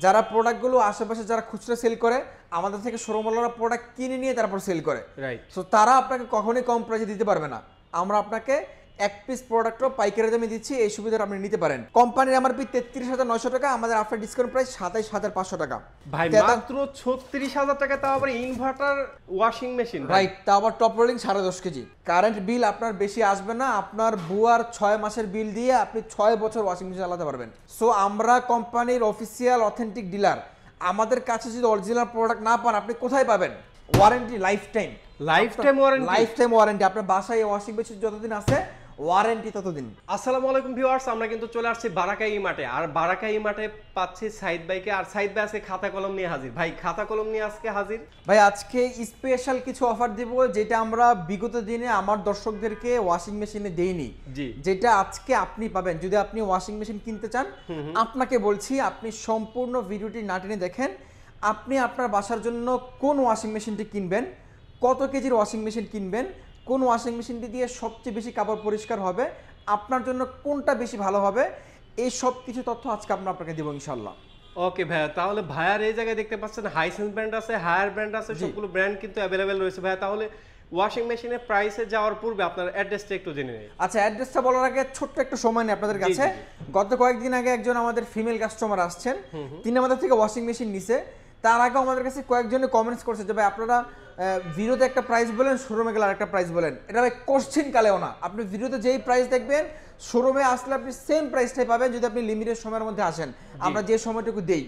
যারা প্রোডাক্টগুলো আশেপাশে যারা খুচরা সেল করে আমাদের থেকে শোরুমওয়ালারা প্রোডাক্ট কিনে নিয়ে তারপর সেল করে, রাইট। সো তারা আপনাকে কখনোই কম প্রাইসে দিতে পারবে না। আমরা আপনাকে এক পিস প্রোডাক্টও পাইকারি দামে দিচ্ছি, এই সুবিধাটা আপনি নিতে পারেন। কোম্পানির এমআরপি 33,900 টাকা, আমাদের আফটার ডিসকাউন্ট প্রাইস 27,500 টাকা। ভাই মাত্র 36,000 টাকা, তাও আবার ইনভার্টার ওয়াশিং মেশিন। রাইট, তা আবার top rolling 10.5 KG. Current bill আপনার বেশি আসবে না, আপনার বুয়ার 6 মাসের বিল দিয়ে আপনি 6 বছর ওয়াশিং মেশিন চালাতে পারবেন। সো আমরা কোম্পানির অফিসিয়াল অথেন্টিক ডিলার, আমাদের কাছে যদি অরিজিনাল প্রোডাক্ট না পান আপনি কোথায় পাবেন? Warranty life time, life time warranty. Life time warranty, আপনার বাসায় ওয়াশিং মেশিন যতদিন আছে ওয়ারেন্টি ততদিন। আসসালামু আলাইকুম ভিউয়ার্স, আমরা কিন্তু চলে আসছি বারাকা ই মার্টে। আর বারাকা ই মার্টে পাচ্ছি সাইদ ভাইকে, আর সাইদ ভাই আজকে খাতা কলম নিয়ে হাজির। ভাই খাতা কলম নিয়ে আজকে হাজির। ভাই আজকে স্পেশাল কিছু অফার দিব, যেটা আমরা বিগত দিনে আমার দর্শকদেরকে ওয়াশিং মেশিনে দেইনি, জি। যেটা আজকে আপনি পাবেন। যদি আপনি ওয়াশিং মেশিন কিনতে চান, আপনাকে বলছি আপনি সম্পূর্ণ ভিডিওটি না টেনে দেখেন। আপনি আপনার বাসার জন্য কোন ওয়াশিং মেশিনটি কিনবেন, কত কেজির ওয়াশিং মেশিন কিনবেন, কোন ওয়াশিং মেশিনটি দিয়ে সবচেয়ে বেশি কাপড় পরিষ্কার হবে, আপনার জন্য কোনটা বেশি ভালো হবে, এই সব কিছু তথ্য আজকে আমরা আপনাকে দেবো ইনশাল্লাহ। ওকে ভাইয়া, তাহলে ভাইয়ার এই জায়গায় দেখতে পাচ্ছেন হাইসেন্স ব্র্যান্ড আছে, হায়ার ব্র্যান্ড আছে, সবগুলো ব্র্যান্ড কিন্তু অ্যাভেলেবেল রয়েছে। ভাইয়া তাহলে ওয়াশিং মেশিনের প্রাইসে যাওয়ার পূর্বে আপনার অ্যাড্রেসটা একটু জেনে নেই। আচ্ছা, অ্যাড্রেসটা বলার আগে ছোট্ট একটা সময় নেই আপনাদের কাছে। গত কয়েকদিন আগে একজন আমাদের ফিমেল কাস্টমার আসছেন, তিনি আমাদের থেকে ওয়াশিং মেশিন নিছে। তার আগে আমাদের কাছে কয়েকজনে কমেন্টস করছে যে ভাই আপনারা ভিডিওতে একটা প্রাইস বলেন, শোরুমে গেলে আরেকটা প্রাইস বলেন। এটা ভাই কোশ্চিন কালেও না, আপনি ভিডিওতে যেই প্রাইস দেখবেন শোরুমে আসলে আপনি সেম প্রাইসটাই পাবেন যদি আপনি লিমিটেড সময়ের মধ্যে আসেন, আমরা যে সময়টুকু দেই।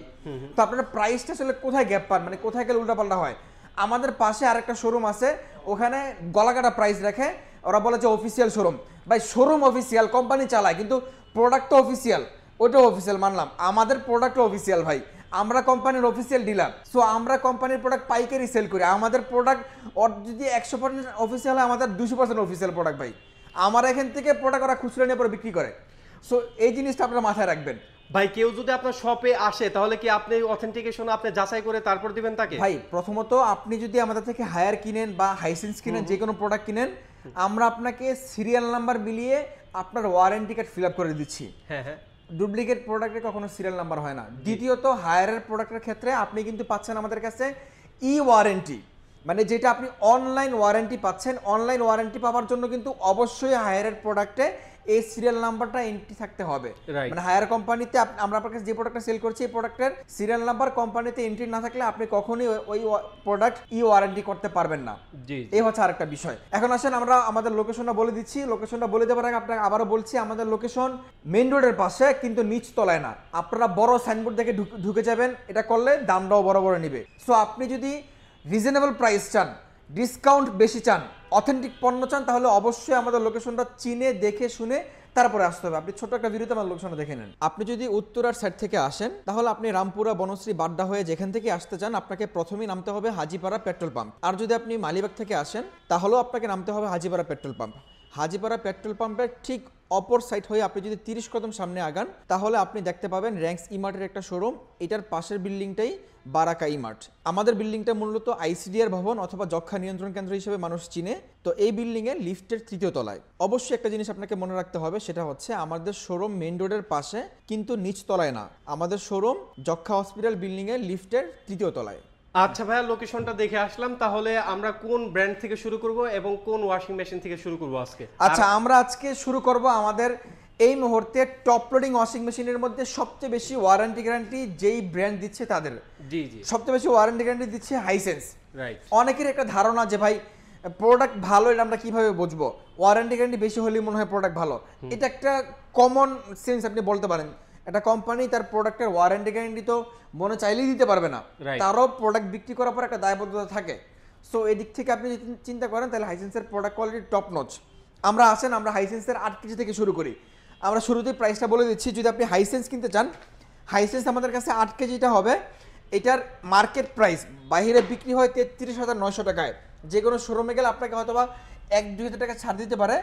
তো আপনারা প্রাইসটা আসলে কোথায় গ্যাপ পান, মানে কোথায় গেলে উল্টাপাল্টা হয়? আমাদের পাশে আরেকটা শোরুম আছে, ওখানে গলাকাটা প্রাইস রাখে, ওরা বলে যে অফিসিয়াল শোরুম। ভাই শোরুম অফিসিয়াল, কোম্পানি চালায়, কিন্তু প্রোডাক্ট তো অফিসিয়াল, ওটাও অফিসিয়াল মানলাম, আমাদের প্রোডাক্টও অফিসিয়াল। ভাই আমরা কোম্পানির অফিসিয়াল ডিলার, সো আমরা কোম্পানির প্রোডাক্ট পাইকারি সেল করি। আমাদের প্রোডাক্ট ওর যদি 100% অফিসিয়াল হয়, আমাদের 200% অফিসিয়াল প্রোডাক্ট। ভাই আমার এখান থেকে প্রোডাক্ট ওরা খুচরা নিয়ে পরে বিক্রি করে। সো এই জিনিসটা আপনারা মাথায় রাখবেন। ভাই কেউ যদি আপনার শপে আসে তাহলে কি আপনি অথেন্টিকেশন আপনি যাচাই করে তারপর দিবেন তাকে? ভাই প্রথমত আপনি যদি আমাদের থেকে হায়ার কিনেন বা হাইসেন্স কিনেন, যে কোনো প্রোডাক্ট কিনেন, আমরা আপনাকে সিরিয়াল নাম্বার মিলিয়ে আপনার ওয়ারেন্টি কার্ড ফিল আপ করে দিচ্ছি। হ্যাঁ হ্যাঁ। ডুপ্লিকেট প্রোডাক্টে কখনো সিরিয়াল নাম্বার হয় না। দ্বিতীয়ত হায়ারের প্রোডাক্টের ক্ষেত্রে আপনি কিন্তু পাচ্ছেন আমাদের কাছে ই ওয়ারেন্টি, মানে যেটা আপনি অনলাইন ওয়ারেন্টি পাচ্ছেন। অনলাইন ওয়ারেন্টি পাওয়ার জন্য কিন্তু অবশ্যই হায়ারের প্রোডাক্টে এই সিরিয়াল নাম্বারটা এন্ট্রি থাকতে হবে। মানে হায়ার কোম্পানিতে আমরা আপনার কাছে যে প্রোডাক্টটা সেল করছি এই প্রোডাক্টের সিরিয়াল নাম্বার কোম্পানিতে এন্ট্রি না থাকলে আপনি কখনোই ওই প্রোডাক্ট ই ওয়ারেন্টি করতে পারবেন না। এই হচ্ছে আরেকটা বিষয়। এখন আসেন আমরা আমাদের লোকেশনটা বলে দিচ্ছি। লোকেশনটা বলে দেওয়ার আগে আপনাকে আবারও বলছি, আমাদের লোকেশন মেইন রোডের পাশে, কিন্তু নিচ তলায় না। আপনারা বড় সাইনবোর্ড দেখে ঢুকে যাবেন, এটা করলে দামটাও বড় বড় নিবে। সো আপনি যদি রিজনেবল প্রাইস চান, ডিসকাউন্ট বেশি চান, অথেন্টিক পণ্য চান, তাহলে অবশ্যই আমাদের লোকেশনটা চিনে দেখে শুনে তারপরে আসতে হবে। আপনি ছোট একটা ভিডিওতে আমার লোকেশনটা দেখে নেন। আপনি যদি উত্তরার সাইড থেকে আসেন তাহলে আপনি রামপুরা, বনশ্রী, বাড্ডা হয়ে যেখান থেকে আসতে চান আপনাকে প্রথমেই নামতে হবে হাজিপাড়া পেট্রোল পাম্প। আর যদি আপনি মালিবাগ থেকে আসেন তাহলেও আপনাকে নামতে হবে Hajipara petrol pump. Hajipara petrol পাম্পের ঠিক অপর সাইড হয়ে আপনি যদি 30 কদম সামনে আগান তাহলে আপনি দেখতে পাবেন র্যাঙ্কস ইমার্টের একটা শোরুম। এটার পাশের বিল্ডিংটাই বারাকা ইমার্ট। আমাদের বিল্ডিংটা মূলত আইসিডিআর ভবন অথবা যক্ষ্মা নিয়ন্ত্রণ কেন্দ্র হিসেবে মানুষ চিনে। তো এই বিল্ডিংয়ে লিফটের 3য় তলায়। অবশ্যই একটা জিনিস আপনাকে মনে রাখতে হবে, সেটা হচ্ছে আমাদের শোরুম মেইন রোডের পাশে, কিন্তু নিচ তলায় না। আমাদের শোরুম যক্ষ্মা হসপিটাল বিল্ডিংয়ে লিফটের 3য় তলায়। আচ্ছা ভাইয়া, লোকেশনটা দেখে আসলাম। তাহলে আমরা কোন ব্র্যান্ড থেকে শুরু করব এবং কোন ওয়াশিং মেশিন থেকে শুরু করব আজকে? আচ্ছা, আমরা আজকে শুরু করব আমাদের এই মুহূর্তে টপ লোডিং ওয়াশিং মেশিনের মধ্যে সবচেয়ে বেশি ওয়ারেন্টি গ্যারান্টি যেই ব্র্যান্ড দিচ্ছে তাদের। জি জি। সবচেয়ে বেশি ওয়ারেন্টি গ্যারান্টি দিচ্ছে হাইসেন্স। রাইট। অনেকের একটা ধারণা যে ভাই প্রোডাক্ট ভালো, এটা আমরা কিভাবে বুঝবো? ওয়ারেন্টি গ্যারান্টি বেশি হলেই মনে হয় প্রোডাক্ট ভালো। এটা একটা কমন সেন্স আপনি বলতে পারেন। একটা কোম্পানি তার প্রোডাক্টের ওয়ারেন্টি গ্যারান্টি তো মনে চাইলেই দিতে পারবে না, তারও প্রোডাক্ট বিক্রি করার পর একটা দায়বদ্ধতা থাকে। সো এদিক থেকে আপনি যদি চিন্তা করেন তাহলে হাইসেন্সের প্রোডাক্ট কোয়ালিটি টপ নচ। আমরা হাইসেন্সের 8 কেজি থেকে শুরু করি। আমরা শুরুতেই প্রাইসটা বলে দিচ্ছি। যদি আপনি হাইসেন্স কিনতে চান, হাইসেন্স আমাদের কাছে 8 কেজিটা হবে, এটার মার্কেট প্রাইস বাইরে বিক্রি হয় 33,900 টাকায়। যে কোনো শোরুমে গেলে আপনাকে হয়তো বা 1-2 টাকা ছাড় দিতে পারে।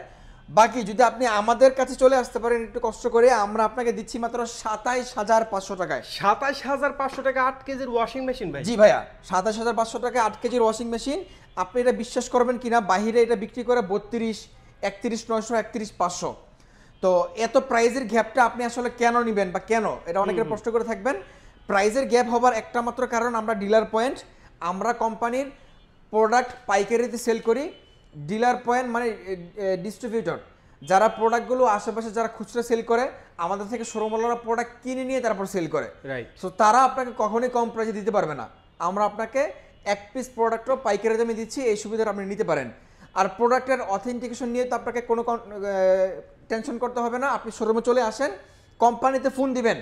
বাকি যদি আপনি আমাদের কাছে চলে আসতে পারেন একটু কষ্ট করে, আমরা আপনাকে দিচ্ছি মাত্র 27,500 টাকায়। 27,500 টাকা 8 কেজির ওয়াশিং মেশিন ভাই? জি ভাইয়া, 27,500 টাকা 8 কেজির ওয়াশিং মেশিন। আপনি এটা বিশ্বাস করবেন কিনা, বাইরে এটা বিক্রি করে 31,900, 31,500। তো এত প্রাইজের গ্যাপটা আপনি আসলে কেন নেবেন বা কেন, এটা অনেকের প্রশ্ন করে থাকবেন। প্রাইজের গ্যাপ হবার একটা মাত্র কারণ আমরা ডিলার পয়েন্ট, আমরা কোম্পানির প্রোডাক্ট পাইকারিতে সেল করি। ডিলার পয়েন্ট মানে ডিস্ট্রিবিউটর, যারা প্রোডাক্টগুলো আশেপাশে যারা খুচরা সেল করে আমাদের থেকে শোরুমওয়ালারা প্রোডাক্ট কিনে নিয়ে তারপর সেল করে, রাইট। সো তারা আপনাকে কখনোই কম প্রাইসে দিতে পারবে না। আমরা আপনাকে এক পিস প্রোডাক্টও পাইকারি দামে দিচ্ছি, এই সুবিধাটা আপনি নিতে পারেন। আর প্রোডাক্টের অথেন্টিকেশন নিয়ে তো আপনাকে কোনো টেনশন করতে হবে না। আপনি শোরুমে চলে আসেন, কোম্পানিতে ফোন দিবেন,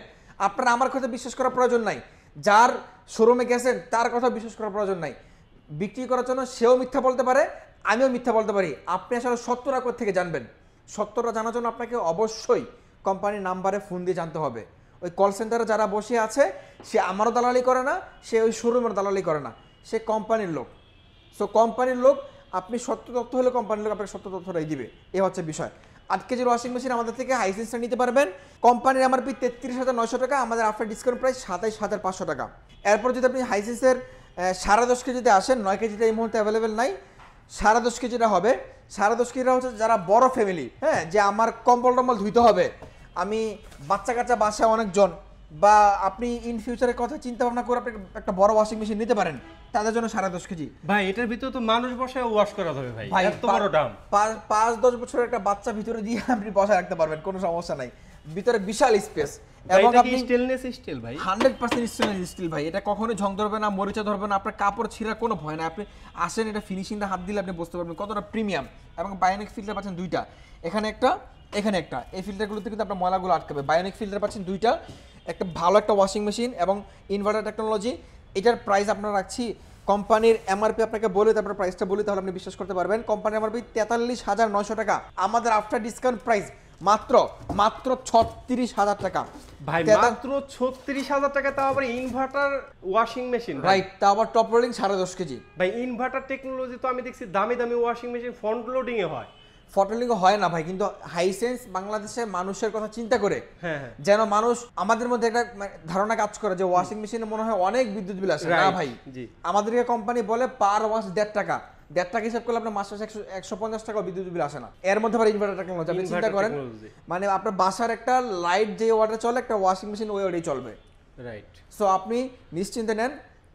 আপনার আমার কথা বিশ্বাস করার প্রয়োজন নাই, যার শোরুমে গেছেন তার কথা বিশ্বাস করার প্রয়োজন নাই। বিক্রি করার জন্য সেও মিথ্যা বলতে পারে, আমিও মিথ্যা বলতে পারি। আপনি আসলে সত্যটা কোথা থেকে জানবেন? সত্যটা জানার জন্য আপনাকে অবশ্যই কোম্পানির নাম্বারে ফোন দিয়ে জানতে হবে। ওই কল সেন্টারে যারা বসে আছে সে আমারও দালালি করে না, সে ওই শোরুমের দালালি করে না, সে কোম্পানির লোক। সো কোম্পানির লোক, আপনি সত্য তথ্য হলে কোম্পানির লোক আপনাকে সত্য তথ্যটাই দিবে, এই হচ্ছে বিষয়। 8 কেজির ওয়াশিং মেশিন আমাদের থেকে হাইসেন্সটা নিতে পারবেন। কোম্পানির এমআরপি 33,900 টাকা, আমাদের আফটার ডিসকাউন্ট প্রাইস 27,500 টাকা। এরপর যদি আপনি হাইসেন্সের 10.5 কেজিতে আসেন, 9 কেজিটা এই মুহূর্তে অ্যাভেলেবেল নাই, 10.5 কেজিটা হবে। 10.5 কেজিটা হচ্ছে যারা বড় ফ্যামিলি, হ্যাঁ, যে আমার কম্বল টম্বল ধুইতে হবে, আমি বাচ্চা কাচ্চা বাসায় অনেকজন, বা আপনি ইন ফিউচারের কথা চিন্তা ভাবনা করে আপনি একটা বড় ওয়াশিং মেশিন নিতে পারেন, তাদের জন্য 10.5 কেজি। ভাই এটার ভিতরে তো মানুষ বসায় ওয়াশ করা যাবে ভাই, ভাই এত বড় দাম। 5-10 বছরের একটা বাচ্চা ভিতরে দিয়ে আপনি বসায় রাখতে পারবেন, কোনো সমস্যা নাই, ভিতরে বিশাল স্পেস। এবং আপনি স্টেনলেস স্টিল ভাই, 100% স্টেনলেস স্টিল ভাই, এটা কখনোই ঝং ধরবে না, মরিচা ধরবে না, আপনার কাপড় ছিঁড়ার কোনো ভয় না। আপনি আসেন, এটা ফিনিশিংটা হাত দিলে আপনি বুঝতে পারবেন কতটা প্রিমিয়াম। এবং বায়োনিক ফিল্টার পাচ্ছেন 2টা, এখানে একটা, এখানে একটা। এই ফিল্টারগুলোতে কিন্তু আপনার ময়লাগুলো আটকাবে। বায়োনিক ফিল্টার পাচ্ছেন 2টা, একটা ভালো একটা ওয়াশিং মেশিন এবং ইনভার্টার টেকনোলজি। এটার প্রাইস আপনারা রাখছি কোম্পানির এমআরপি, আপনাকে বলে তারপর প্রাইসটা বলি, তাহলে আপনি বিশ্বাস করতে পারবেন। কোম্পানির এমআরপি 43,900 টাকা, আমাদের আফটার ডিসকাউন্ট প্রাইস মাত্র 36,000 টাকা। ভাই মাত্র 36,000 টাকা, তাও আবার ইনভার্টার ওয়াশিং মেশিন, রাইট, তা আবার টপ লোডিং 10.5 কেজি। ভাই ইনভার্টার টেকনোলজি তো আমি দেখছি দামি দামি ওয়াশিং মেশিন ফ্রন্ট লোডিং এ হয়, ফটোলিং হয় না ভাই, কিন্তু হাইসেন্স বাংলাদেশের মানুষের কথা চিন্তা করে, হ্যাঁ হ্যাঁ, যেন মানুষ, আমাদের মধ্যে একটা ধারণা কাজ করে যে ওয়াশিং মেশিনে মনে হয় অনেক বিদ্যুৎ বিল আসে। না ভাই, জি, আমাদেরকে কোম্পানি বলে পার ওয়াশ 1.5 টাকা, 1.5 টাকা হিসাব করলে আপনার মাসে 150 টাকা বিদ্যুৎ বিল আসে না। এর মধ্যে আবার ইনভার্টার টেকনোলজি, আপনি চিন্তা করেন, মানে আপনার বাসার একটা লাইট যে ওয়ার্ডে চলে, একটা ওয়াশিং মেশিন ওই ওয়ার্ডেই চলবে। রাইট। সো আপনি নিশ্চিন্তে নেন,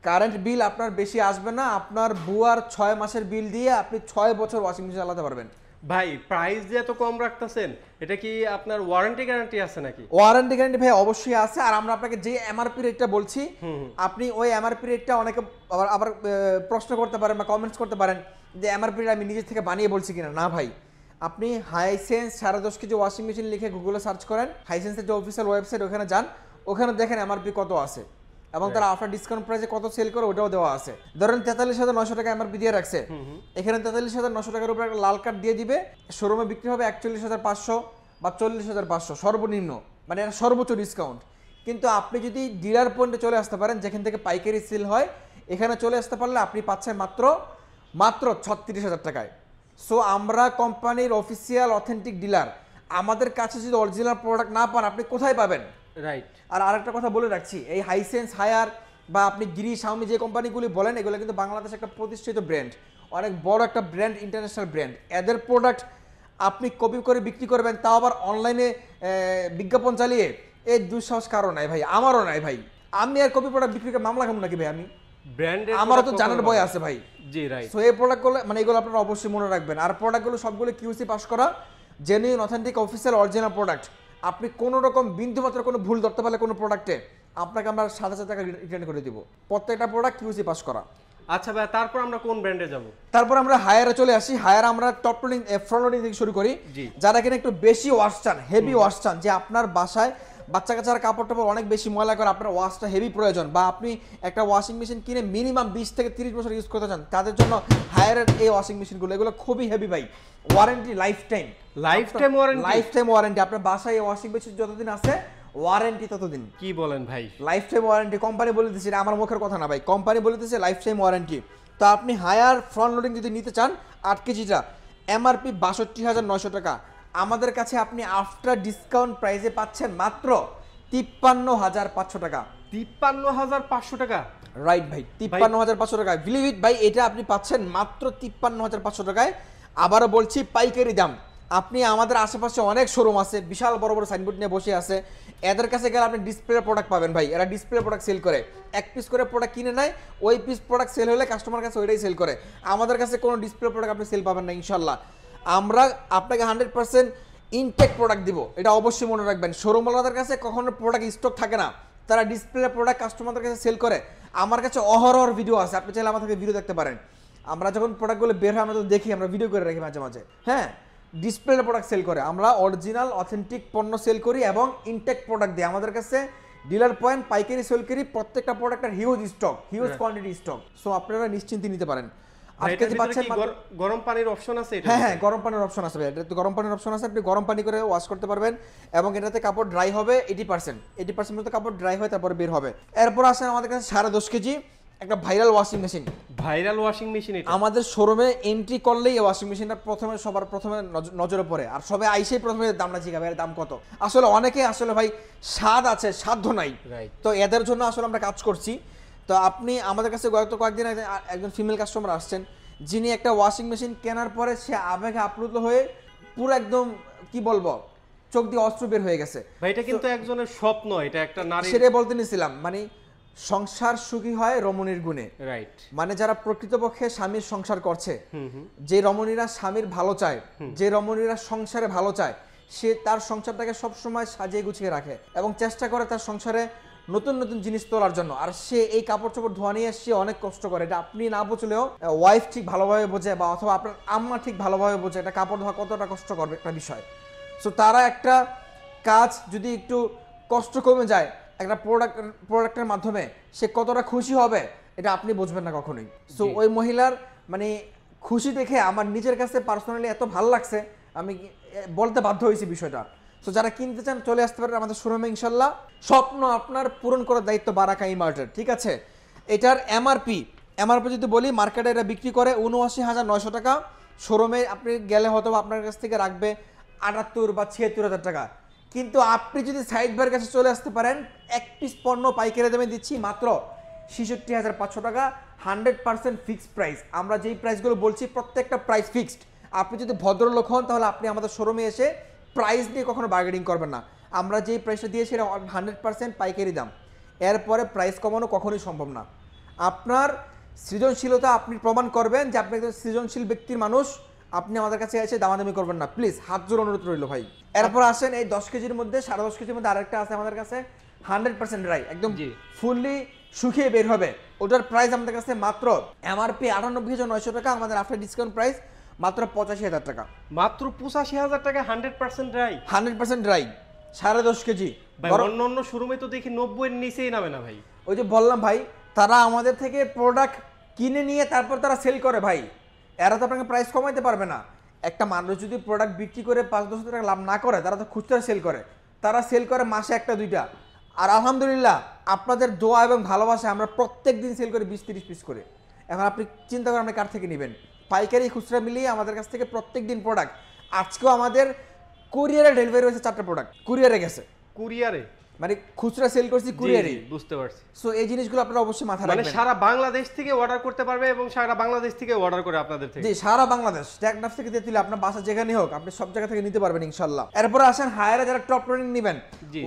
কারেন্ট বিল আপনার বেশি আসবে না। আপনার বুয়ার 6 মাসের বিল দিয়ে আপনি 6 বছর ওয়াশিং মেশিন চালাতে পারবেন। ভাই প্রাইস যে এত কম রাখতেছেন, এটা কি আপনার ওয়ারেন্টি গ্যারান্টি আছে নাকি? ওয়ারেন্টি গ্যারান্টি ভাই অবশ্যই আছে। আর আমরা আপনাকে যে এমআরপি রেটটা বলছি, আপনি ওই এমআরপি রেটটা অনেকে আবার প্রশ্ন করতে পারেন বা কমেন্টস করতে পারেন যে এমআরপি আমি নিজে থেকে বানিয়ে বলছি কিনা। না ভাই, আপনি হাইসেন্স 10.5 কেজি ওয়াশিং মেশিন লিখে গুগলে সার্চ করেন, হাইসেন্সের যে অফিসিয়াল ওয়েবসাইট ওখানে যান, ওখানে দেখেন এমআরপি কত আছে এবং তারা আফটার ডিসকাউন্ট প্রাইসে কত সেল করে ওটাও দেওয়া আছে। ধরেন 43,900 টাকা এমআরপি দিয়ে রাখছে, এখানে 43,900 টাকার উপরে একটা লাল কার্ড দিয়ে দিবে, শোরুমে বিক্রি হবে 41,500 বা 40,500 সর্বনিম্ন, মানে এটা সর্বোচ্চ ডিসকাউন্ট। কিন্তু আপনি যদি ডিলার পয়েন্টে চলে আসতে পারেন, যেখান থেকে পাইকারি সেল হয়, এখানে চলে আসতে পারলে আপনি পাচ্ছেন মাত্র 36,000 টাকায়। সো আমরা কোম্পানির অফিসিয়াল অথেন্টিক ডিলার, আমাদের কাছে যদি অরিজিনাল প্রোডাক্ট না পান আপনি কোথায় পাবেন? রাইট। আর আরেকটা কথা বলে রাখছি, এই হাইসেন্স, হায়ার বা আপনি গিরি, শাওমি যে কোম্পানিগুলি বলেন, এগুলো কিন্তু বাংলাদেশে একটা প্রতিষ্ঠিত ব্র্যান্ড, অনেক বড় একটা ব্র্যান্ড, ইন্টারন্যাশনাল ব্র্যান্ড। এদের প্রোডাক্ট আপনি কপি করে বিক্রি করবেন, তাও আবার অনলাইনে বিজ্ঞাপন চালিয়ে, এই দুঃসাহস কারো নাই ভাই, আমারও নাই ভাই। আমি আর কপি প্রোডাক্ট বিক্রি করে মামলা খাবো নাকি ভাই? আমি ব্র্যান্ডের আমারও তো জানার ভয় আছে ভাই। জি রাইট। সো এই প্রোডাক্টগুলো, মানে এগুলো আপনারা অবশ্যই মনে রাখবেন। আর প্রোডাক্টগুলো সবগুলো কিউসি পাস করা, genuine authentic official original product. আপনি কোনো রকম বিন্দুমাত্র কোনো ভুল ধরতে পারলে কোনো প্রোডাক্টে, আপনাকে আমরা 7,000 টাকা রিটার্ন করে দিব। প্রত্যেকটা প্রোডাক্ট কিউসি পাস করা। আচ্ছা ভাই, তারপর আমরা কোন ব্র্যান্ডে যাব? তারপর আমরা হায়ারে চলে আসি। হায়ার আমরা টপ লোডিং, ফ্রন্ট লোডিং থেকে শুরু করি। যারা কিনা একটু বেশি ওয়াশ চান, হেভি ওয়াশ চান, যে আপনার বাসায় বাচ্চা কাচ্চার কাপড় টাপড় অনেক বেশি ময়লা করে, আপনার ওয়াশটা হেভি প্রয়োজন, বা আপনি একটা ওয়াশিং মেশিন কিনে মিনিমাম 20 থেকে 30 বছর ইউজ করতে চান, তাদের জন্য হায়ারের এই ওয়াশিং মেশিনগুলো, এগুলো খুবই হেভি ভাই। Warranty life time, life time warranty. আপনার বাসায় এই ওয়াশিং মেশিন যতদিন আছে, ওয়ারেন্টি ততদিন। কি বলেন ভাই? লাইফ টাইম ওয়ারেন্টি, কোম্পানি বলে দিচ্ছে, আমার মুখের কথা না ভাই, কোম্পানি বলে দিচ্ছে লাইফ টাইম ওয়ারেন্টি। তো আপনি হায়ার ফ্রন্ট লোডিং যদি নিতে চান 8 কেজিটা, এমআরপি 62,900 টাকা, আমাদের কাছে আপনি আফটার ডিসকাউন্ট প্রাইসে পাচ্ছেন মাত্র 53,500 টাকা। 53,500 টাকা? রাইট ভাই, 53,500 টাকায়। বিলিভ ইট ভাই, এটা আপনি পাচ্ছেন মাত্র 53,500 টাকায়। আবারও বলছি, পাইকারি দাম আপনি আমাদের আশেপাশে অনেক শোরুম আছে, বিশাল বড় বড় সাইনবোর্ড নিয়ে বসে আছে, এদের কাছে গেলে আপনি ডিসপ্লে প্রোডাক্ট পাবেন ভাই। এরা ডিসপ্লে প্রোডাক্ট সেল করে, এক পিস করে প্রোডাক্ট কিনে নেয়, ওই পিস প্রোডাক্ট সেল হলে কাস্টমার কাছে ওইটাই সেল করে। আমাদের কাছে কোনো ডিসপ্লে প্রোডাক্ট আপনি সেল পাবেন না ইনশাল্লাহ। আমরা আপনাকে 100% ইনটেক প্রোডাক্ট দিব, এটা অবশ্যই মনে রাখবেন। শোরুমওয়ালাদের কাছে কখনো প্রোডাক্ট স্টক থাকে না, তারা ডিসপ্লে প্রোডাক্ট কাস্টমারদের কাছে সেল করে। আমার কাছে অহরহর ভিডিও আছে, আপনি চাইলে আমার থেকে ভিডিও দেখতে পারেন। আমরা যখন প্রোডাক্টগুলো বের হয় আমরা তো দেখি, আমরা ভিডিও করে রাখি মাঝে মাঝে। হ্যাঁ, ডিসপ্লে প্রোডাক্ট সেল করে, আমরা অরিজিনাল অথেন্টিক পণ্য সেল করি এবং ইনটেক প্রোডাক্ট দিই। আমাদের কাছে ডিলার পয়েন্ট, পাইকারি সেল করি, প্রত্যেকটা প্রোডাক্টের huge stock, huge quantity stock. So আপনারা নিশ্চিন্তে নিতে পারেন। আজকে পাচ্ছেন গরম পানির অপশন আছে এটা? হ্যাঁ, গরম পানির অপশন আছে ভাই, এটা গরম পানির অপশন আছে। আপনি গরম পানি করে ওয়াশ করতে পারবেন এবং এটাতে কাপড় ড্রাই হবে 80% মতো কাপড় ড্রাই হয়, তারপরে বের হবে। এরপর আসেন আমাদের কাছে 10.5 কেজি একটা viral washing machine. Viral washing machine এটা আমাদের শোরুমে এন্ট্রি করলেই এই ওয়াশিং মেশিনটা সবার প্রথমে নজরে পড়ে, আর সবাই আইসেই প্রথমে দামটা জিজ্ঞাসা, এর দাম কত। আসলে অনেকে আসলে ভাই স্বাদ আছে, সাধ্য নাই, তো এদের জন্য আসলে আমরা কাজ করছি। তো আপনি আমাদের কাছে গত কয়েকদিন আগে একজন ফিমেল কাস্টমার আসছেন, যিনি একটা ওয়াশিং মেশিন কেনার পরে সে আবেগে আপ্লুত হয়ে পুরো একদম কি বলবো, চোখ দিয়ে অস্ত্র বের হয়ে গেছে ভাই। এটা কিন্তু একজনের স্বপ্ন, এটা একটা নারী, সেটাই বলতে নিছিলাম। মানে সংসার সুখী হয় রমণীর গুণে, রাইট। মানে যারা প্রকৃতপক্ষে স্বামীর সংসার করছে, যে রমণীরা স্বামীর ভালো চায়, যে রমণীরা সংসারে ভালো চায়, সে তার সংসারটাকে সবসময় সাজিয়ে গুছিয়ে রাখে এবং চেষ্টা করে তার সংসারে নতুন নতুন জিনিস তোলার জন্য। আর সে এই কাপড় চোপড় ধোয়া নিয়ে সে অনেক কষ্ট করে, এটা আপনি না বুঝলেও ওয়াইফ ঠিক ভালোভাবে বোঝে, বা অথবা আপনার আম্মা ঠিক ভালোভাবে বোঝে এটা কাপড় ধোয়া কতটা কষ্ট করবে একটা বিষয়। সো তারা একটা কাজ যদি একটু কষ্ট কমে যায় একটা প্রোডাক্টের মাধ্যমে, সে কতটা খুশি হবে এটা আপনি বুঝবেন না কখনোই। সো ওই মহিলার মানে খুশি দেখে আমার নিজের কাছে পার্সোনালি এত ভালো লাগছে, আমি বলতে বাধ্য হয়েছি বিষয়টা। সো যারা কিনতে চান চলে আসতে পারেন আমাদের শোরুমে ইনশাল্লাহ। স্বপ্ন আপনার পূরণ করার দায়িত্ব বারাকা ইমার্টের, ঠিক আছে। এটার এমআরপি যদি বলি, মার্কেটে এটা বিক্রি করে ৭৯,৯০০ টাকা, শোরুমে আপনি গেলে হয়তো আপনার কাছ থেকে রাখবে ৭৮ বা ৭৬,০০০ টাকা। কিন্তু আপনি যদি সাইড ভাইয়ের কাছে চলে আসতে পারেন, এক পিস পণ্য পাইকারি দামে দিচ্ছি মাত্র ৬৬,৫০০ টাকা, 100% ফিক্সড প্রাইস। আমরা যেই প্রাইসগুলো বলছি প্রত্যেকটা প্রাইস ফিক্সড। আপনি যদি ভদ্রলোক হন তাহলে আপনি আমাদের শোরুমে এসে প্রাইস নিয়ে কখনো বার্গেনিং করবেন না। আমরা যেই প্রাইসটা দিয়েছি এটা 100% পাইকারি দাম, এরপরে প্রাইস কমানো কখনোই সম্ভব না। আপনার সৃজনশীলতা আপনি প্রমাণ করবেন যে আপনি একজন সৃজনশীল ব্যক্তির মানুষ, আপনি আমাদের কাছে এসে দামাদামি করবেন না, প্লিজ, হাত জোড় অনুরোধ রইল ভাই। এরপর আসেন এই 10 কেজির মধ্যে, 10.5 কেজির মধ্যে আরেকটা আছে আমাদের কাছে 100% ড্রাই, একদম ফুললি শুকিয়ে বের হবে। ওটার প্রাইস আমাদের কাছে মাত্র এমআরপি ৯৮,৯০০ টাকা, আমাদের আফটার ডিসকাউন্ট প্রাইস মাত্র ৮৫,০০০ টাকা। মাত্র ৮৫,০০০ টাকা 100% ড্রাই, 100% ড্রাই 10.5 কেজি। ভাই অন্য শোরুমে তো দেখি 90 এর নিচেই নামে না ভাই। ওই যে বললাম ভাই, তারা আমাদের থেকে প্রোডাক্ট কিনে নিয়ে তারপর তারা সেল করে ভাই, এরা তো আপনাকে প্রাইস কমাইতে পারবে না। একটা মানুষ যদি প্রোডাক্ট বিক্রি করে ৫-১০ টাকা লাভ না করে, তারা তো খুচরা সেল করে, তারা সেল করে মাসে ১-২টা। আর আলহামদুলিল্লাহ আপনাদের দোয়া এবং ভালোবাসা আমরা প্রত্যেক দিন সেল করি ২০-৩০ পিস করে। এখন আপনি চিন্তা করেন আপনি কার থেকে নেবেন, পাইকারি খুচরা মিলিয়ে আমাদের কাছ থেকে প্রত্যেক দিন প্রোডাক্ট। আজকেও আমাদের কুরিয়ারে ডেলিভারি হয়েছে 4টা প্রোডাক্ট, কুরিয়ারে গেছে। কুরিয়ারে মানে খুচরা সেল করছি কুরিয়ারে, বুঝতে পারছি। সো এই জিনিসগুলো আপনারা অবশ্যই মাথায় রাখবেন। মানে সারা বাংলাদেশ থেকে অর্ডার করতে পারবে এবং সারা বাংলাদেশ থেকে অর্ডার করে আপনাদের থেকে। জি, সারা বাংলাদেশ টেকনাফ থেকে দিয়ে দিলে আপনার বাসা যেখানেই হোক আপনি সব জায়গা থেকে নিতে পারবেন ইনশাআল্লাহ। এরপর আসেন হায়ারে, যারা টপ লোডিং নেবেন,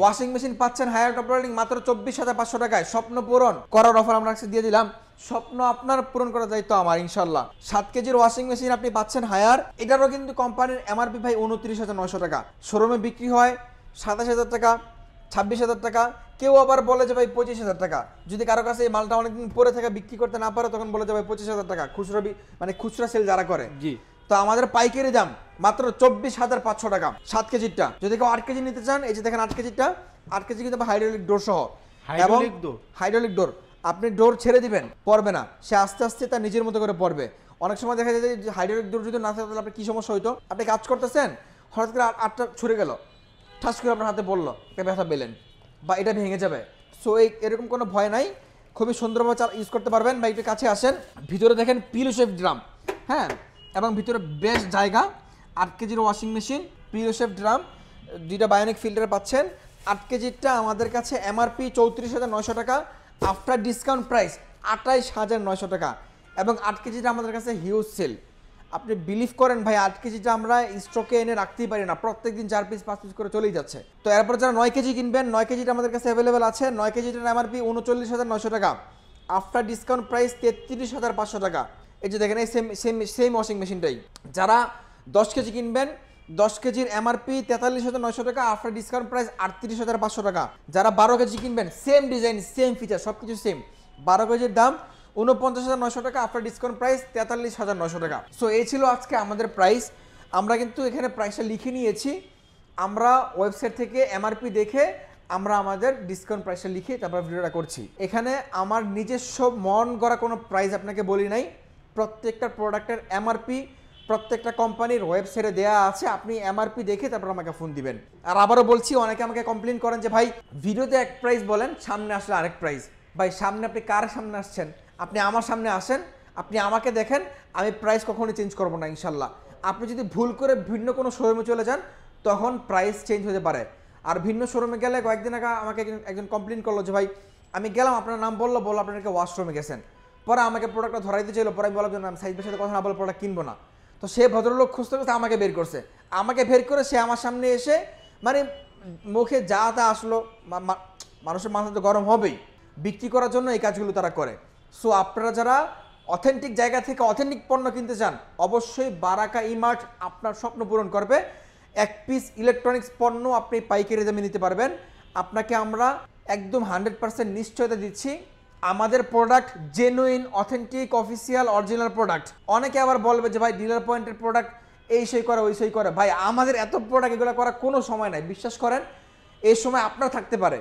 ওয়াশিং মেশিন পাচ্ছেন হায়ার টপ লোডিং মাত্র 24,৫০০ টাকায়। স্বপ্ন পূরণ করার অফার আমরা দিয়ে দিলাম, স্বপ্ন আপনার পূরণ করার দায়িত্ব আমার ইনশাআল্লাহ। 7 কেজির ওয়াশিং মেশিন আপনি পাচ্ছেন হায়ার, এটারও কিন্তু কোম্পানির এমআরপি ভাই 29,৯০০ টাকা, শোরুমে বিক্রি হয় ২৭,০০০ টাকা, ২৬,০০০ টাকা, কেউ আবার বলে যে ভাই ২৫,০০০ টাকা। যদি কারো কাছে এই মালটা অনেকদিন পরে থেকে বিক্রি করতে না পারে তখন বলে যে ভাই ২৫,০০০ টাকা, খুচরা মানে খুচরা সেল যারা করে। জি, তো আমাদের পাইকারি দাম মাত্র 24,৫০০ টাকা 7 কেজিটা। যদি কেউ 8 কেজি নিতে চান, এই যে দেখেন 8 কেজিটা, 8 কেজি কিন্তু হাইড্রোলিক ডোর সহ, এবং হাইড্রোলিক ডোর আপনি ডোর ছেড়ে দিবেন, পড়বে না, সে আস্তে আস্তে তার নিজের মতো করে পড়বে। অনেক সময় দেখা যায় যে হাইড্রোলিক ডোর যদি না থাকে তাহলে আপনার কি সমস্যা হইতো, আপনি কাজ করতেছেন হঠাৎ করে 8টা ছুড়ে গেল, ঠাস করে আপনার হাতে পড়লো, একটা ব্যথা পেলেন বা এটা ভেঙে যাবে। সো এরকম কোনো ভয় নাই, খুবই সুন্দরভাবে ইউজ করতে পারবেন। বা একটু কাছে আসেন, ভিতরে দেখেন পিলো শেফ ড্রাম, হ্যাঁ, এবং ভিতরে বেশ জায়গা। 8 কেজির washing machine, pillow chef drum, 2টা বায়োনিক ফিল্টার পাচ্ছেন। 8 কেজিটা আমাদের কাছে এমআরপি 34,৯০০ টাকা, আফটার ডিসকাউন্ট প্রাইস 28,৯০০ টাকা। এবং 8 কেজিটা আমাদের কাছে হিউজ সেল, আপনি বিলিভ করেন ভাই 8 কেজিটা আমরা স্টকে এনে রাখতেই পারি না, প্রত্যেকদিন 4 পিস 5 পিস করে চলেই যাচ্ছে। তো এরপর যারা 9 কেজি কিনবেন, 9 কেজিটা আমাদের কাছে অ্যাভেলেবেল আছে। 9 কেজিটার এমআরপি 39,900 টাকা, আফটার ডিসকাউন্ট প্রাইস 33,500 টাকা। এই যে দেখেন এই সেম ওয়াশিং মেশিনটাই। যারা 10 কেজি কিনবেন, 10 কেজির এমআরপি 43,900 টাকা, আফটার ডিসকাউন্ট প্রাইস 38,500 টাকা। যারা 12 কেজি কিনবেন, সেম ডিজাইন সেম ফিচার সব কিছু সেম, 12 কেজির দাম 49,900 টাকা, আফটার ডিসকাউন্ট প্রাইস 43,900 টাকা। সো এই ছিল আজকে আমাদের প্রাইস। আমরা কিন্তু এখানে প্রাইসটা লিখে নিয়েছি, আমরা ওয়েবসাইট থেকে এমআরপি দেখে আমরা আমাদের ডিসকাউন্ট প্রাইসটা লিখে তারপর ভিডিওটা করছি। এখানে আমার নিজস্ব মন গড়া কোনো প্রাইস আপনাকে বলি নাই, প্রত্যেকটা প্রোডাক্টের এমআরপি প্রত্যেকটা কোম্পানির ওয়েবসাইটে দেওয়া আছে, আপনি এমআরপি দেখে তারপর আমাকে ফোন দিবেন। আর আবারও বলছি, অনেকে আমাকে কমপ্লেন করেন যে ভাই ভিডিওতে এক প্রাইস বলেন, সামনে আসলে আরেক প্রাইস। ভাই সামনে আপনি কার সামনে আসছেন? আপনি আমার সামনে আসেন, আপনি আমাকে দেখেন, আমি প্রাইস কখনোই চেঞ্জ করবো না ইনশাল্লাহ। আপনি যদি ভুল করে ভিন্ন কোনো শোরুমে চলে যান তখন প্রাইস চেঞ্জ হতে পারে। আর ভিন্ন শোরুমে গেলে কয়েকদিন আগে আমাকে একজন কমপ্লেন করলো যে ভাই আমি গেলাম, আপনার নাম বললো আপনাকে ওয়াশরুমে গেছেন, পরে আমাকে প্রোডাক্টটা ধরাইতে চাইলো, পরে আমি বললাম যে না, আমি সাইজের সাথে কথা না বলে প্রোডাক্ট কিনবো না। তো সে ভদ্রলোক খুঁজতে খুঁজতে আমাকে বের করছে, আমাকে বের করে সে আমার সামনে এসে মানে মুখে যা তা আসলো। মানুষের মাথা তো গরম হবেই, বিক্রি করার জন্য এই কাজগুলো তারা করে। সো আপনারা যারা অথেন্টিক জায়গা থেকে অথেন্টিক পণ্য কিনতে চান, অবশ্যই বারাকা ইমার্ট আপনার স্বপ্ন পূরণ করবে। এক পিস ইলেকট্রনিক্স পণ্য আপনি পাইকারি দামে নিতে পারবেন। আপনাকে আমরা একদম 100% নিশ্চয়তা দিচ্ছি, আমাদের product genuine, authentic, official, original product. অনেকে আবার বলবে যে ভাই ডিলার পয়েন্টের প্রোডাক্ট এই সই করে ওই সই করে। ভাই আমাদের এত প্রোডাক্ট এগুলো করার কোনো সময় নাই, বিশ্বাস করেন। এই সময় আপনার থাকতে পারে,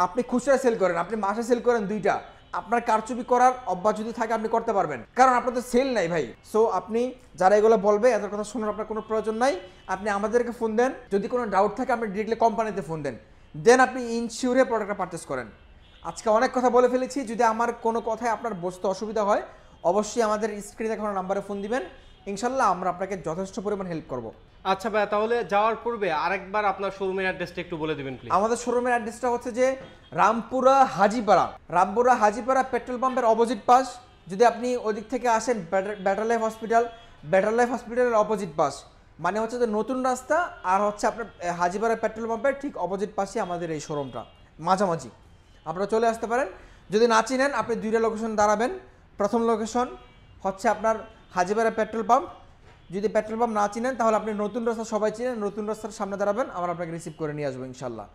আপনি খুচরা সেল করেন, আপনি মাসে সেল করেন 2টা, আপনার কারচুপি করার অভ্যাস যদি থাকে আপনি করতে পারবেন, কারণ আপনার তো সেল নাই ভাই। সো আপনি যারা এগুলো বলবে এদের কথা শোনার আপনার কোনো প্রয়োজন নাই। আপনি আমাদেরকে ফোন দেন, যদি কোনো ডাউট থাকে আপনি ডিরেক্টলি কোম্পানিতে ফোন দেন, দেন আপনি ইনশিওরে প্রোডাক্টটা পারচেস করেন। আজকে অনেক কথা বলে ফেলেছি, যদি আমার কোনো কথায় আপনার বুঝতে অসুবিধা হয় অবশ্যই আমাদের স্ক্রিনে দেখানো নাম্বারে ফোন দিবেন, ইনশাল্লাহ আমরা আপনাকে যথেষ্ট পরিমাণ হেল্প করব। আচ্ছা ভাই, তাহলে যাওয়ার পূর্বে আরেকবার আপনার শোরুমের অ্যাড্রেসটা একটু বলে দিবেন প্লিজ। আমাদের শোরুমের অ্যাড্রেসটা হচ্ছে যে রামপুরা হাজিপাড়া পেট্রোল পাম্পের অপোজিট পাশ। যদি আপনি ওদিক থেকে আসেন বেটার লাইফ হসপিটালের অপোজিট পাশ, মানে হচ্ছে যে নতুন রাস্তা আর হচ্ছে আপনার হাজিপাড়া পেট্রোল পাম্পের ঠিক অপোজিট পাশে আমাদের এই শোরুমটা, মাঝামাঝি আপনারা চলে আসতে পারেন। যদি না চিনেন আপনি 2টা লোকেশন দাঁড়াবেন। প্রথম লোকেশন হচ্ছে আপনার হাজিপাড়া পেট্রোল পাম্প, যদি পেট্রোল পাম্প না চিনেন তাহলে আপনি নতুন রাস্তা সবাই চিনেন, নতুন রাস্তার সামনে দাঁড়াবেন, আমরা আপনাকে রিসিভ করে নিয়ে আসবো ইনশাল্লাহ।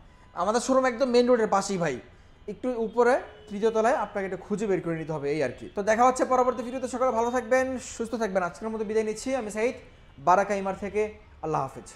আমাদের শোরুম একদম মেইন রোডের পাশেই ভাই, একটু উপরে 3য় তলায়, আপনাকে এটা খুঁজে বের করে নিতে হবে এই আর কি। তো দেখা হচ্ছে পরবর্তী ভিডিওতে, সকালে ভালো থাকবেন, সুস্থ থাকবেন। আজকের মতো বিদায় নিচ্ছি, আমি সাইদ, বারাকা ইমার থেকে। আল্লাহ হাফেজ।